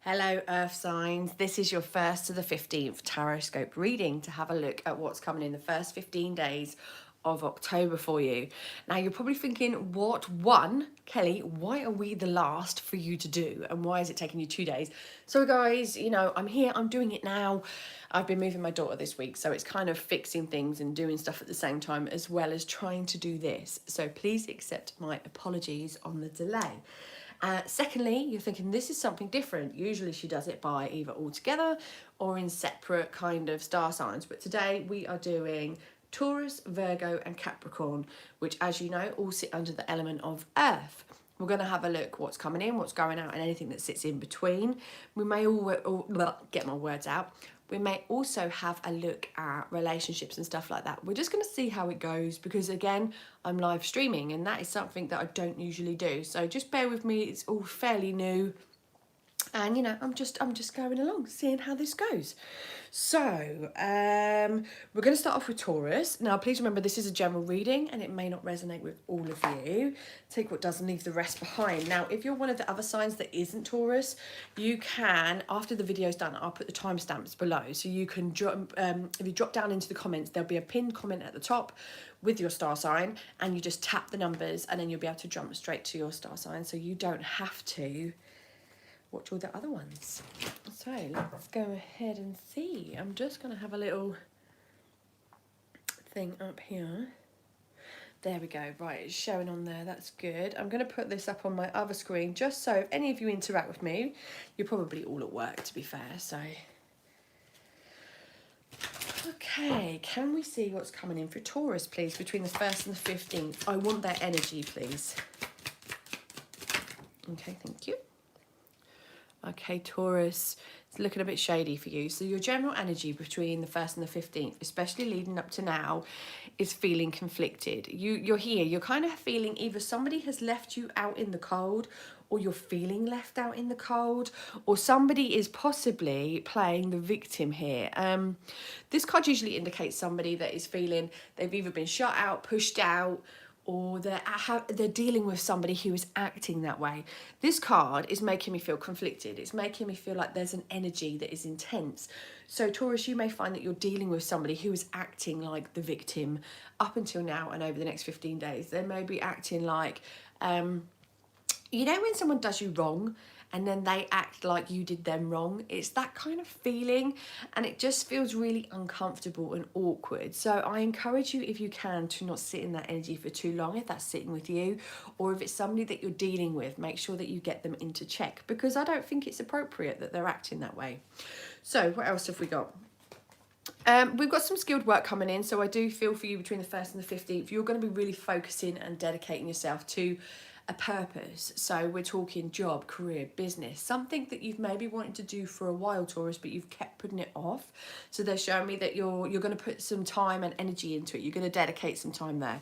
Hello Earth signs, this is your 1st to the 15th Tarotscope reading to have a look at what's coming in the first 15 days of October for you. Now you're probably thinking, Kelly, why are we the last for you to do and why is it taking you 2 days? So guys, I'm here, I'm doing it now. I've been moving my daughter this week, so it's kind of fixing things and doing stuff at the same time as well as trying to do this. So please accept my apologies on the delay. Secondly, you're thinking this is something different. Usually she does it by either all together or in separate kind of star signs. But today we are doing Taurus, Virgo and Capricorn, which as you know, all sit under the element of Earth. We're going to have a look what's coming in, what's going out and anything that sits in between. We may get my words out. We may also have a look at relationships and stuff like that. We're just going to see how it goes because again, I'm live streaming and that is something that I don't usually do. So just bear with me, it's all fairly new. And I'm just going along, seeing how this goes. So we're going to start off with Taurus. Now, please remember this is a general reading and it may not resonate with all of you. Take what does and leave the rest behind. Now, if you're one of the other signs that isn't Taurus, you can, after the video's done, I'll put the timestamps below. So you can drop, if you drop down into the comments, there'll be a pinned comment at the top with your star sign and you just tap the numbers and then you'll be able to jump straight to your star sign. So you don't have to watch all the other ones. So let's go ahead and see. I'm just going to have a little thing up here. There we go. Right, it's showing on there. That's good. I'm going to put this up on my other screen just so if any of you interact with me, you're probably all at work to be fair. So, okay, can we see what's coming in for Taurus, please, between the 1st and the 15th? I want their energy, please. Okay, thank you. Okay, Taurus, it's looking a bit shady for you. So your general energy between the 1st and the 15th, especially leading up to now, is feeling conflicted. You're here, you're kind of feeling either somebody has left you out in the cold or you're feeling left out in the cold or somebody is possibly playing the victim here. This card usually indicates somebody that is feeling they've either been shut out, pushed out, or they're dealing with somebody who is acting that way. This card is making me feel conflicted. It's making me feel like there's an energy that is intense. So Taurus, you may find that you're dealing with somebody who is acting like the victim up until now and over the next 15 days. They may be acting like, when someone does you wrong and then they act like you did them wrong, it's that kind of feeling and it just feels really uncomfortable and awkward. So I encourage you, if you can, to not sit in that energy for too long if that's sitting with you, or if it's somebody that you're dealing with, make sure that you get them into check because I don't think it's appropriate that they're acting that way. So what else have we got? We've got some skilled work coming in, so I do feel for you between the 1st and the 15th, you're going to be really focusing and dedicating yourself to a purpose. So we're talking job, career, business, something that you've maybe wanted to do for a while, Taurus, but you've kept putting it off. So they're showing me that you're going to put some time and energy into it. You're going to dedicate some time there.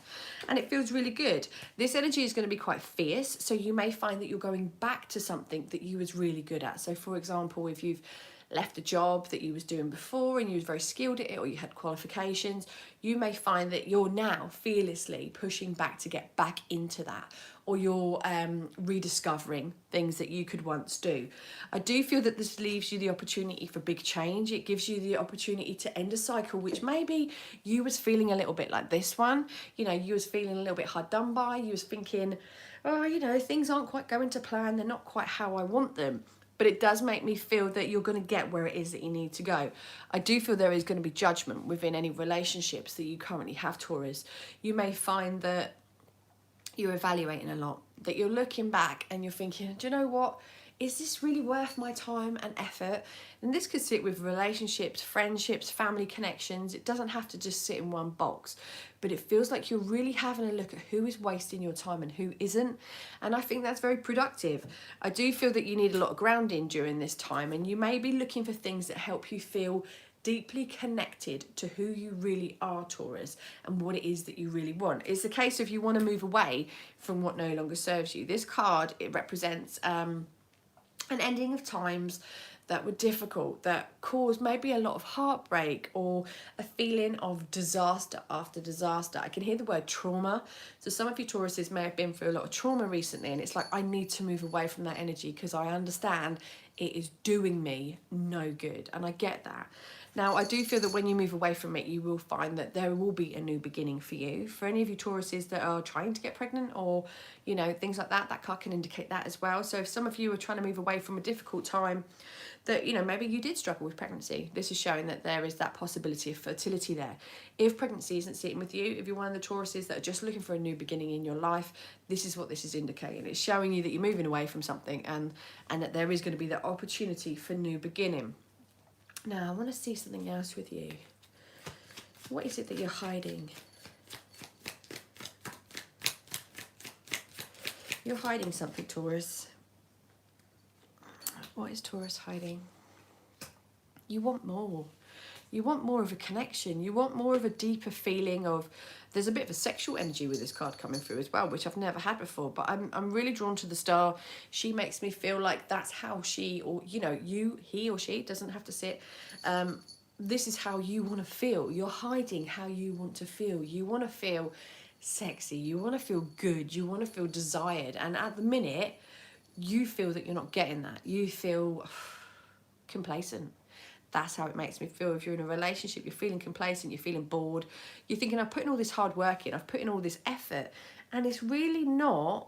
And it feels really good. This energy is going to be quite fierce. So you may find that you're going back to something that you was really good at. So for example, if you've left a job that you was doing before and you was very skilled at it or you had qualifications, you may find that you're now fearlessly pushing back to get back into that, or you're rediscovering things that you could once do. I do feel that this leaves you the opportunity for big change. It gives you the opportunity to end a cycle, which maybe you was feeling a little bit like this one. You was feeling a little bit hard done by. You was thinking, oh, things aren't quite going to plan. They're not quite how I want them. But it does make me feel that you're going to get where it is that you need to go. I do feel there is going to be judgment within any relationships that you currently have, Taurus. You may find that you're evaluating a lot, that you're looking back and you're thinking, do you know what? Is this really worth my time and effort? And this could sit with relationships, friendships, family connections. It doesn't have to just sit in one box, but it feels like you're really having a look at who is wasting your time and who isn't. And I think that's very productive. I do feel that you need a lot of grounding during this time, and you may be looking for things that help you feel deeply connected to who you really are, Taurus, and what it is that you really want. It's a case of you want to move away from what no longer serves you. This card, it represents an ending of times that were difficult, that caused maybe a lot of heartbreak or a feeling of disaster after disaster. I can hear the word trauma. So some of you Tauruses may have been through a lot of trauma recently, and it's like, I need to move away from that energy because I understand it is doing me no good. And I get that. Now, I do feel that when you move away from it, you will find that there will be a new beginning for you. For any of you Tauruses that are trying to get pregnant or, you know, things like that, that card can indicate that as well. So if some of you are trying to move away from a difficult time, that, you know, maybe you did struggle with pregnancy, this is showing that there is that possibility of fertility there. If pregnancy isn't sitting with you, if you're one of the Tauruses that are just looking for a new beginning in your life, this is what this is indicating. It's showing you that you're moving away from something and that there is going to be that opportunity for new beginning. Now, I want to see something else with you. What is it that you're hiding? You're hiding something, Taurus. What is Taurus hiding? You want more. You want more of a connection. You want more of a deeper feeling of... There's a bit of a sexual energy with this card coming through as well, which I've never had before. But I'm really drawn to the star. She makes me feel like that's how she, or, you know, he or she, doesn't have to sit. This is how you want to feel. You're hiding how you want to feel. You want to feel sexy. You want to feel good. You want to feel desired. And at the minute, you feel that you're not getting that. You feel complacent. That's how it makes me feel. If you're in a relationship, you're feeling complacent, you're feeling bored, you're thinking, I've put in all this hard work in, I've put in all this effort, and it's really not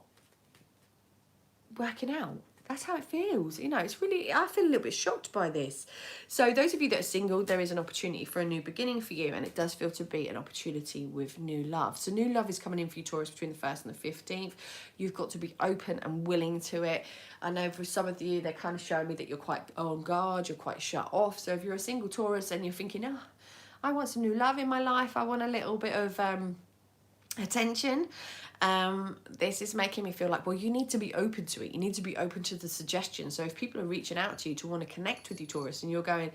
working out. That's how it feels. You know, it's really, I feel a little bit shocked by this. So those of you that are single, there is an opportunity for a new beginning for you, and it does feel to be an opportunity with new love. So new love is coming in for you, Taurus, between the 1st and the 15th. You've got to be open and willing to it. I know for some of you, they're kind of showing me that you're quite on guard, you're quite shut off. So if you're a single Taurus and you're thinking, oh, I want some new love in my life, I want a little bit of attention, this is making me feel like, well, you need to be open to it. You need to be open to the suggestion. So if people are reaching out to you to want to connect with you, Taurus, and you're going,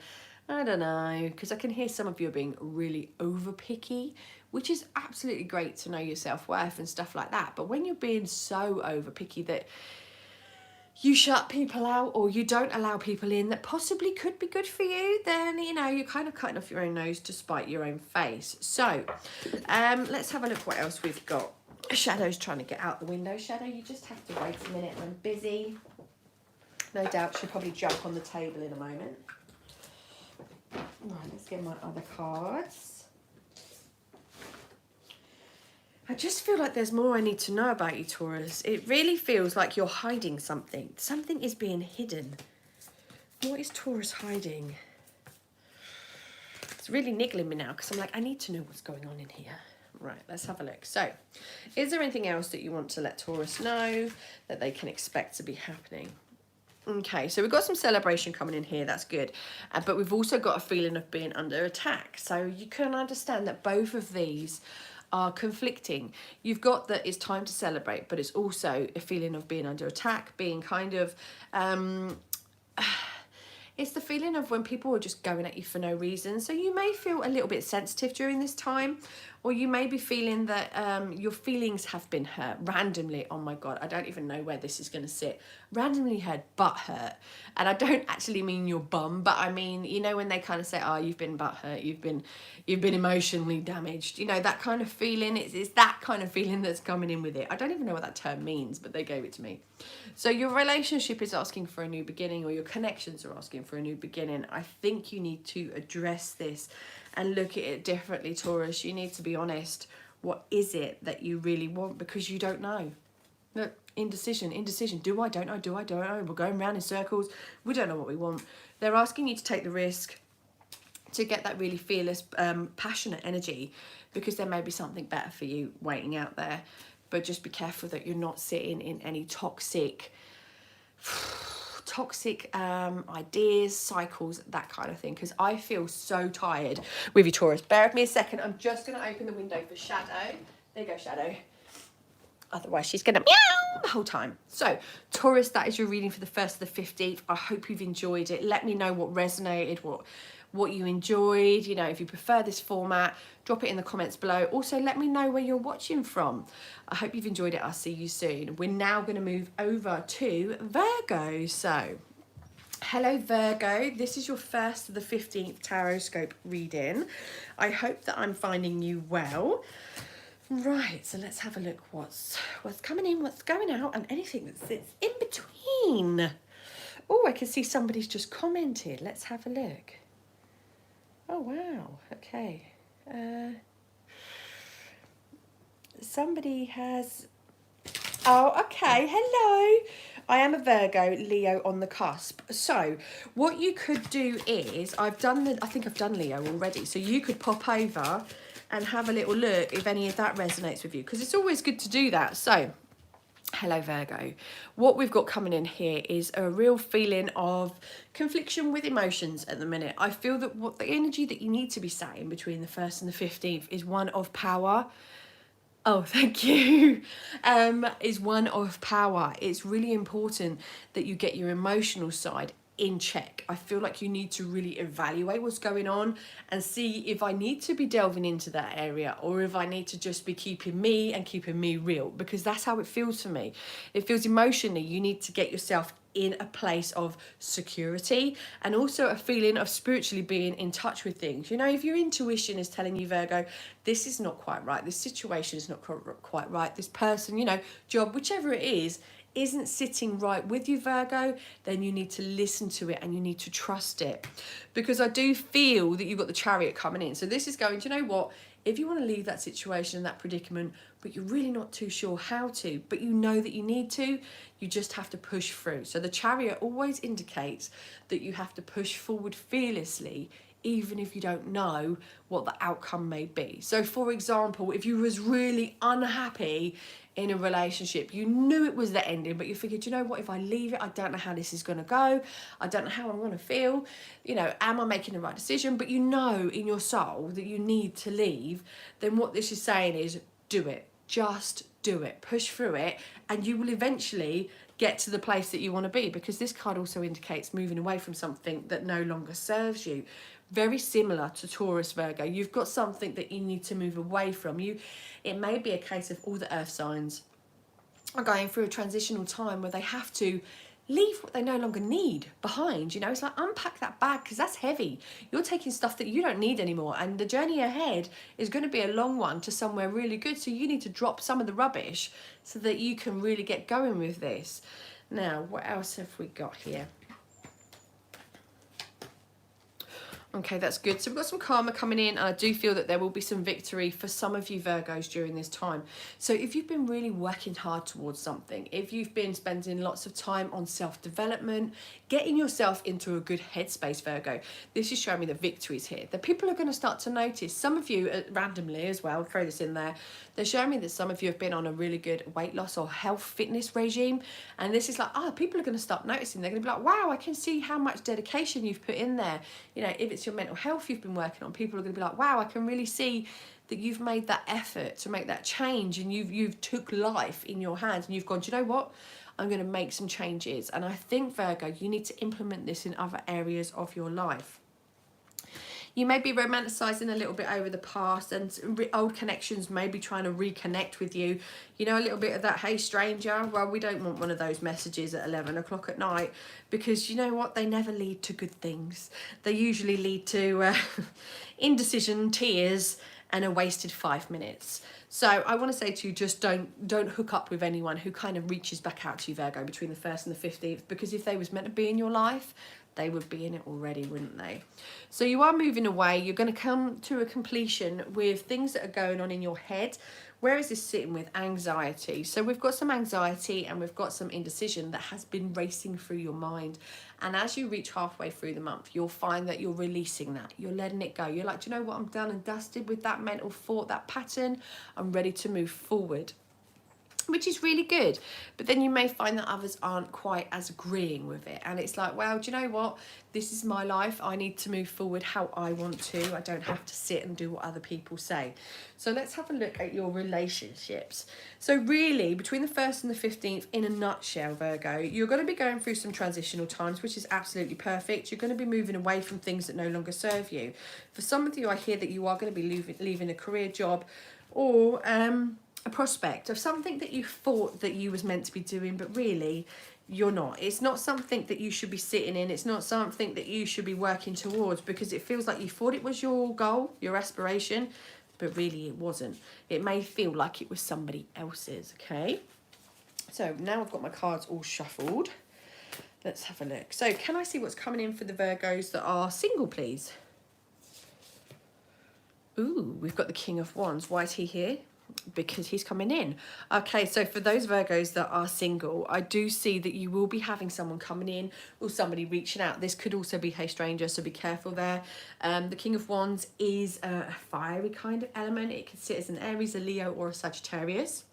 I don't know, because I can hear some of you are being really over picky, which is absolutely great to know your self-worth and stuff like that. But when you're being so over picky that you shut people out or you don't allow people in that possibly could be good for you, then, you know, you're kind of cutting off your own nose to spite your own face. So let's have a look what else we've got. Shadow's trying to get out the window. Shadow, you just have to wait a minute. I'm busy. No doubt she'll probably jump on the table in a moment. Right, let's get my other cards. I just feel like there's more I need to know about you, Taurus. It really feels like you're hiding something. Something is being hidden. What is Taurus hiding? It's really niggling me now because I'm like, I need to know what's going on in here. Right, let's have a look. So, is there anything else that you want to let Taurus know that they can expect to be happening? Okay, so we've got some celebration coming in here. That's good. But we've also got a feeling of being under attack. So you can understand that both of these are conflicting. You've got that it's time to celebrate, but it's also a feeling of being under attack, being kind of... it's the feeling of when people are just going at you for no reason. So you may feel a little bit sensitive during this time, or you may be feeling that your feelings have been hurt randomly. Oh my God, I don't even know where this is going to sit. Randomly hurt, butt hurt. And I don't actually mean your bum, but I mean, you know, when they kind of say, oh, you've been butt hurt, you've been emotionally damaged, you know, that kind of feeling. It's that kind of feeling that's coming in with it. I don't even know what that term means, but they gave it to me. So your relationship is asking for a new beginning, or your connections are asking for a new beginning. I think you need to address this and look at it differently, Taurus. You need to be honest. What is it that you really want? Because you don't know. Look, indecision. Do I? Don't know. Do I? Don't know. We're going round in circles. We don't know what we want. They're asking you to take the risk to get that really fearless, passionate energy, because there may be something better for you waiting out there. But just be careful that you're not sitting in any toxic ideas, cycles, that kind of thing, because I feel so tired with you, Taurus. Bear with me a second. I'm just going to open the window for Shadow. There you go, Shadow. Otherwise, she's going to meow the whole time. So, Taurus, that is your reading for the 1st to the 15th. I hope you've enjoyed it. Let me know what resonated, what you enjoyed. You know, if you prefer this format, drop it in the comments below. Also, let me know where you're watching from. I hope you've enjoyed it. I'll see you soon. We're now going to move over to Virgo. So, hello Virgo, this is your 1st to the 15th Tarotscope reading. I hope that I'm finding you well. Right, so let's have a look what's coming in, what's going out, and anything that sits in between. Oh, I can see somebody's just commented. Let's have a look. Oh, wow. Okay. Somebody has... Oh, okay. Hello. I am a Virgo, Leo on the cusp. So what you could do is, I think I've done Leo already. So you could pop over and have a little look if any of that resonates with you, because it's always good to do that. So hello Virgo. What we've got coming in here is a real feeling of confliction with emotions at the minute. I feel that what the energy that you need to be saying between the 1st and the 15th is one of power. Oh, thank you. Is one of power. It's really important that you get your emotional side in check. I feel like you need to really evaluate what's going on and see if I need to be delving into that area or if I need to just be keeping me real, because that's how it feels for me. It feels emotionally you need to get yourself in a place of security and also a feeling of spiritually being in touch with things. You know, if your intuition is telling you, Virgo, this is not quite right, this situation is not quite right, this person, you know, job, whichever it is, isn't sitting right with you, Virgo, then you need to listen to it and you need to trust it. Because I do feel that you've got the Chariot coming in. So this is going, do you know what? If you want to leave that situation and that predicament, but you're really not too sure how to, but you know that you need to, you just have to push through. So the Chariot always indicates that you have to push forward fearlessly, even if you don't know what the outcome may be. So for example, if you was really unhappy in a relationship, you knew it was the ending, but you figured, you know what, if I leave it, I don't know how this is going to go, I don't know how I'm going to feel, you know, am I making the right decision? But you know in your soul that you need to leave. Then what this is saying is, do it, just do it, push through it, and you will eventually get to the place that you want to be, because this card also indicates moving away from something that no longer serves you. Very similar to Taurus, Virgo. You've got something that you need to move away from. It may be a case of all the earth signs are going through a transitional time where they have to leave what they no longer need behind. You know, it's like, unpack that bag, because that's heavy. You're taking stuff that you don't need anymore, and the journey ahead is going to be a long one to somewhere really good. So you need to drop some of the rubbish so that you can really get going with this. Now, what else have we got here? Okay, that's good. So we've got some karma coming in, and I do feel that there will be some victory for some of you Virgos during this time. So if you've been really working hard towards something, if you've been spending lots of time on self-development, getting yourself into a good headspace, Virgo, this is showing me that victory is here. That people are going to start to notice. Some of you, randomly as well, throw this in there, they're showing me that some of you have been on a really good weight loss or health fitness regime. And this is like, people are going to start noticing. They're going to be like, wow, I can see how much dedication you've put in there. You know, if it's your mental health you've been working on, people are going to be like, wow, I can really see that you've made that effort to make that change, and you've took life in your hands and you've gone, do you know what? I'm going to make some changes. And I think, Virgo, you need to implement this in other areas of your life. You may be romanticising a little bit over the past, and old connections may be trying to reconnect with you. You know, a little bit of that, hey stranger, well, we don't want one of those messages at 11 o'clock at night, because you know what, they never lead to good things. They usually lead to indecision, tears, and a wasted 5 minutes. So I want to say to you, just don't hook up with anyone who kind of reaches back out to you, Virgo, between the 1st and the 15th, because if they was meant to be in your life, they would be in it already, wouldn't they? So you are moving away. You're going to come to a completion with things that are going on in your head. Where is this sitting with? Anxiety. So we've got some anxiety and we've got some indecision that has been racing through your mind. And as you reach halfway through the month, you'll find that you're releasing that. You're letting it go. You're like, do you know what? I'm done and dusted with that mental thought, that pattern. I'm ready to move forward, which is really good. But then you may find that others aren't quite as agreeing with it, and it's like, well, do you know what, this is my life, I need to move forward how I want to, I don't have to sit and do what other people say. So let's have a look at your relationships. So really, between the 1st and the 15th, in a nutshell, Virgo, you're going to be going through some transitional times, which is absolutely perfect. You're going to be moving away from things that no longer serve you. For some of you, I hear that you are going to be leaving a career job, or a prospect of something that you thought that you was meant to be doing, but really you're not. It's not something that you should be sitting in. It's not something that you should be working towards, because it feels like you thought it was your goal, your aspiration, but really it wasn't. It may feel like it was somebody else's, okay? So now I've got my cards all shuffled. Let's have a look. So can I see what's coming in for the Virgos that are single, please? Ooh, we've got the King of Wands. Why is he here? Because he's coming in. Okay, so for those Virgos that are single, I do see that you will be having someone coming in or somebody reaching out. This could also be a stranger, so be careful there. The King of Wands is a fiery kind of element. It could sit as an Aries, a Leo, or a Sagittarius.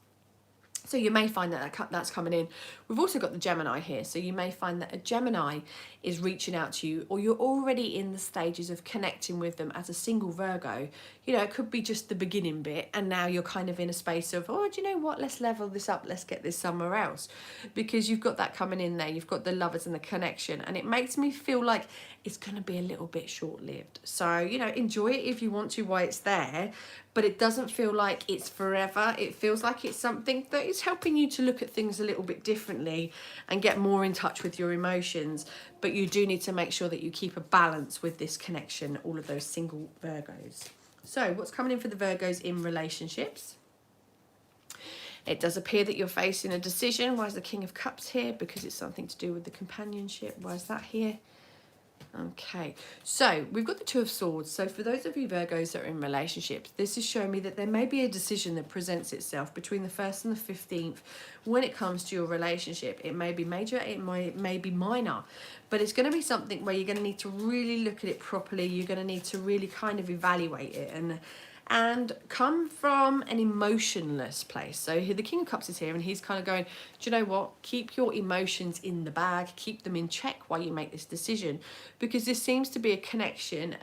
So you may find that that's coming in. We've also got the Gemini here. So you may find that a Gemini is reaching out to you, or you're already in the stages of connecting with them as a single Virgo. You know, it could be just the beginning bit, and now you're kind of in a space of, oh, do you know what? Let's level this up. Let's get this somewhere else. Because you've got that coming in there. You've got the lovers and the connection. And it makes me feel like it's going to be a little bit short-lived. So, you know, enjoy it if you want to while it's there. But it doesn't feel like it's forever. It feels like it's something that is helping you to look at things a little bit differently and get more in touch with your emotions. But you do need to make sure that you keep a balance with this connection, all of those single Virgos. So what's coming in for the Virgos in relationships? It does appear that you're facing a decision. Why is the King of Cups here? Because it's something to do with the companionship. Why is that here? Okay, so we've got the Two of Swords. So for those of you Virgos that are in relationships, this is showing me that there may be a decision that presents itself between the 1st and the 15th when it comes to your relationship. It may be major, it may be minor, but it's going to be something where you're going to need to really look at it properly. You're going to need to really kind of evaluate it and come from an emotionless place. So here, the King of Cups is here, and he's kind of going, do you know what? Keep your emotions in the bag. Keep them in check while you make this decision, because this seems to be a connection.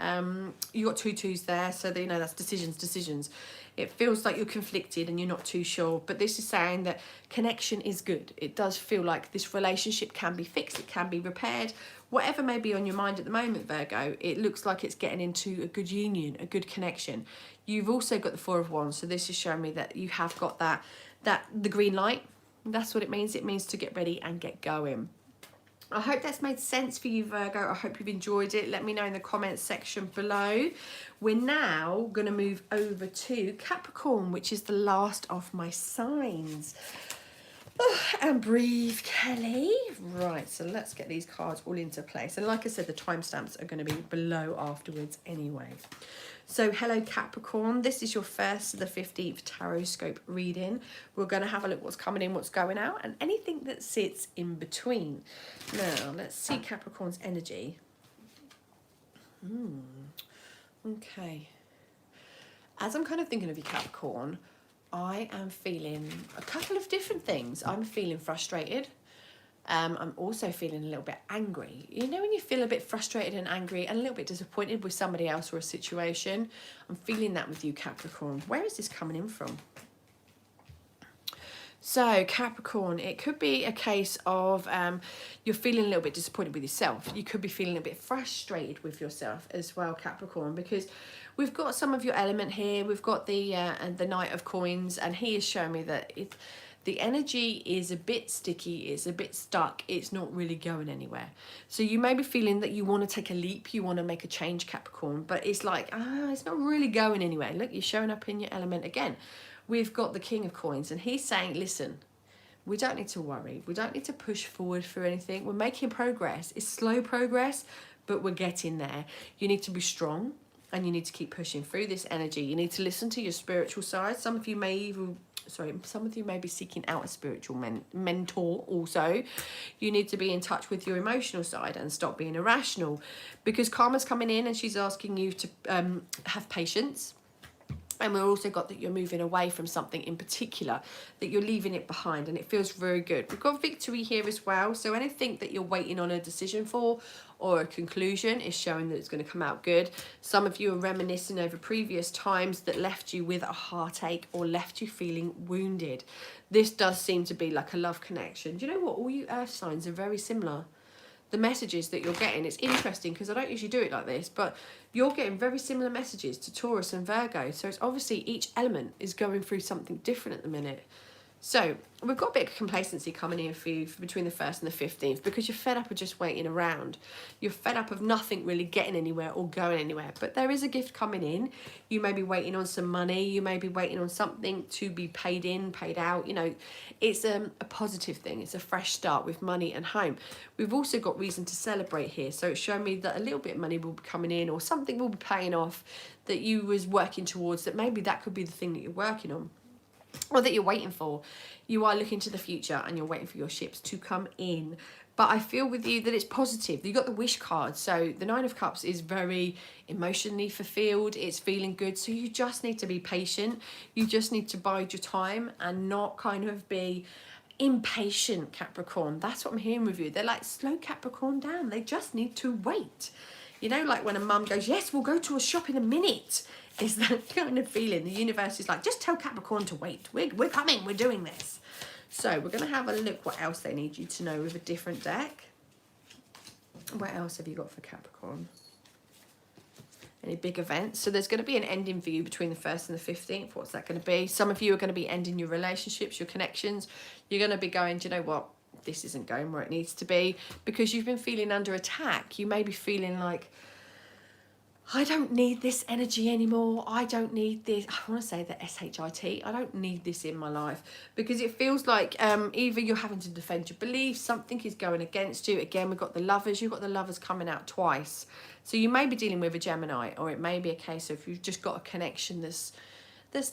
You got two twos there, so that, you know, that's decisions. It feels like you're conflicted and you're not too sure, but this is saying that connection is good. It does feel like this relationship can be fixed, it can be repaired. Whatever may be on your mind at the moment, Virgo, it looks like it's getting into a good union, a good connection. You've also got the Four of Wands, so this is showing me that you have got the green light. That's what it means. It means to get ready and get going. I hope that's made sense for you, Virgo. I hope you've enjoyed it. Let me know in the comments section below. We're now going to move over to Capricorn, which is the last of my signs. Oh, and breathe, Kelly. Right, so let's get these cards all into place. And like I said, the timestamps are going to be below afterwards anyway. So hello Capricorn, this is your 1st to the 15th Tarotscope reading. We're going to have a look what's coming in, what's going out, and anything that sits in between. Now, let's see Capricorn's energy. Okay. As I'm kind of thinking of you, Capricorn, I am feeling a couple of different things. I'm feeling frustrated. I'm also feeling a little bit angry. You know when you feel a bit frustrated and angry and a little bit disappointed with somebody else or a situation? I'm feeling that with you, Capricorn. Where is this coming in from? So Capricorn, it could be a case of you're feeling a little bit disappointed with yourself. You could be feeling a bit frustrated with yourself as well, Capricorn, because we've got some of your element here. We've got the Knight of Coins, and he is showing me that the energy is a bit sticky, it's a bit stuck, it's not really going anywhere. So you may be feeling that you want to take a leap, you want to make a change, Capricorn, but it's like, it's not really going anywhere. Look, you're showing up in your element again. We've got the King of Coins, and he's saying, listen, we don't need to worry. We don't need to push forward for anything. We're making progress. It's slow progress, but we're getting there. You need to be strong, and you need to keep pushing through this energy. You need to listen to your spiritual side. Some of you may be seeking out a spiritual mentor also. You need to be in touch with your emotional side and stop being irrational, because karma's coming in and she's asking you to have patience. And we've also got that you're moving away from something in particular, that you're leaving it behind, and it feels very good. We've got victory here as well. So anything that you're waiting on a decision for or a conclusion is showing that it's going to come out good. Some of you are reminiscing over previous times that left you with a heartache or left you feeling wounded. This does seem to be like a love connection. Do you know what? All you earth signs are very similar. The messages that you're getting, it's interesting because I don't usually do it like this, but you're getting very similar messages to Taurus and Virgo. So it's obviously each element is going through something different at the minute. So we've got a bit of complacency coming in for you between the 1st and the 15th, because you're fed up of just waiting around. You're fed up of nothing really getting anywhere or going anywhere. But there is a gift coming in. You may be waiting on some money. You may be waiting on something to be paid in, paid out. You know, it's a positive thing. It's a fresh start with money and home. We've also got reason to celebrate here. So it's showing me that a little bit of money will be coming in, or something will be paying off that you was working towards, that maybe that could be the thing that you're working on, or that you're waiting for. You are looking to the future and you're waiting for your ships to come in. But I feel with you that it's positive. You got the wish card. So the 9 of Cups is very emotionally fulfilled. It's feeling good. So you just need to be patient. You just need to bide your time and not kind of be impatient, Capricorn. That's what I'm hearing with you. They're like, slow Capricorn down. They just need to wait. You know, like when a mum goes, yes, we'll go to a shop in a minute. Is that kind of feeling. The universe is like, just tell Capricorn to wait. We're coming. We're doing this. So we're going to have a look what else they need you to know with a different deck. What else have you got for Capricorn? Any big events? So there's going to be an ending for you between the 1st and the 15th. What's that going to be? Some of you are going to be ending your relationships, your connections. You're going to be going, do you know what? This isn't going where it needs to be, because you've been feeling under attack. You may be feeling like, I don't need this energy anymore. I don't need this. I want to say the S-H-I-T. I don't need this in my life, because it feels like either you're having to defend your beliefs, something is going against you. Again, we've got the Lovers. You've got the Lovers coming out twice. So you may be dealing with a Gemini, or it may be a case of you've just got a connection that's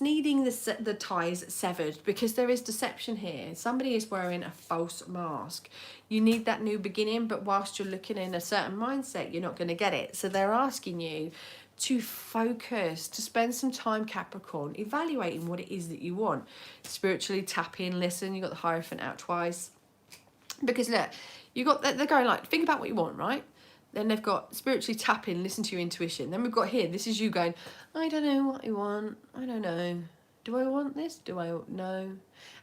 needing the ties severed, because there is deception here. Somebody is wearing a false mask. You need that new beginning, but whilst you're looking in a certain mindset, you're not going to get it. So they're asking you to focus, to spend some time, Capricorn, evaluating what it is that you want. Spiritually tap in, listen. You got the Hierophant out twice, because look, you got they're going like, think about what you want, right? Then they've got spiritually tap in, listen to your intuition. Then we've got here, this is you going, I don't know what I want. I don't know. Do I want this? Do I know?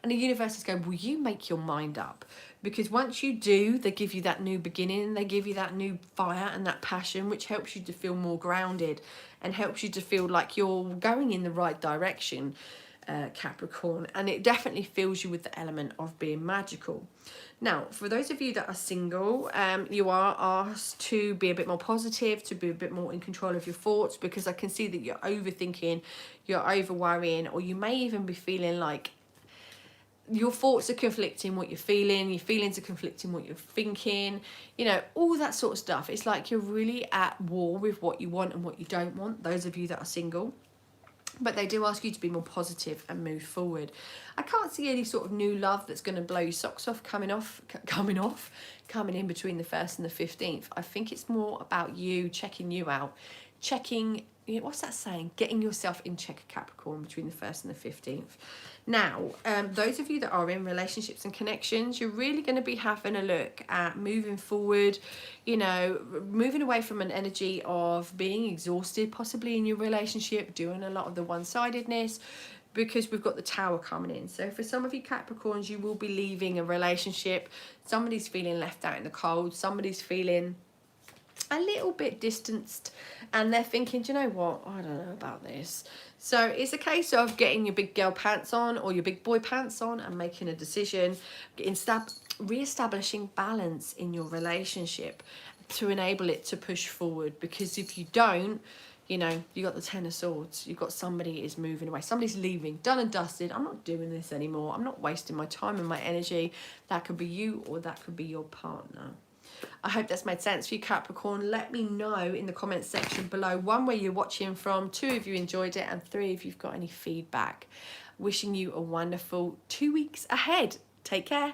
And the universe is going, will you make your mind up? Because once you do, they give you that new beginning. They give you that new fire and that passion, which helps you to feel more grounded and helps you to feel like you're going in the right direction, Capricorn. And it definitely fills you with the element of being magical. Now, for those of you that are single, you are asked to be a bit more positive, to be a bit more in control of your thoughts, because I can see that you're overthinking, you're over worrying, or you may even be feeling like your thoughts are conflicting what you're feeling, your feelings are conflicting what you're thinking, you know, all that sort of stuff. It's like you're really at war with what you want and what you don't want, those of you that are single. But they do ask you to be more positive and move forward. I can't see any sort of new love that's going to blow your socks off coming in between the 1st and the 15th. I think it's more about you checking you out, checking, you know, what's that saying? Getting yourself in check, Capricorn, between the 1st and the 15th. Now, those of you that are in relationships and connections, you're really going to be having a look at moving forward, you know, moving away from an energy of being exhausted, possibly in your relationship, doing a lot of the one-sidedness, because we've got the Tower coming in. So for some of you Capricorns, you will be leaving a relationship. Somebody's feeling left out in the cold. Somebody's feeling a little bit distanced, and they're thinking, do you know what, I don't know about this. So it's a case of getting your big girl pants on or your big boy pants on and making a decision, re-establishing balance in your relationship to enable it to push forward. Because if you don't, you know, you got the 10 of Swords, you've got somebody is moving away, somebody's leaving, done and dusted. I'm not doing this anymore. I'm not wasting my time and my energy. That could be you, or that could be your partner. I hope that's made sense for you, Capricorn. Let me know in the comments section below, 1, where you're watching from, 2, if you enjoyed it, and 3, if you've got any feedback. Wishing you a wonderful 2 weeks ahead. Take care.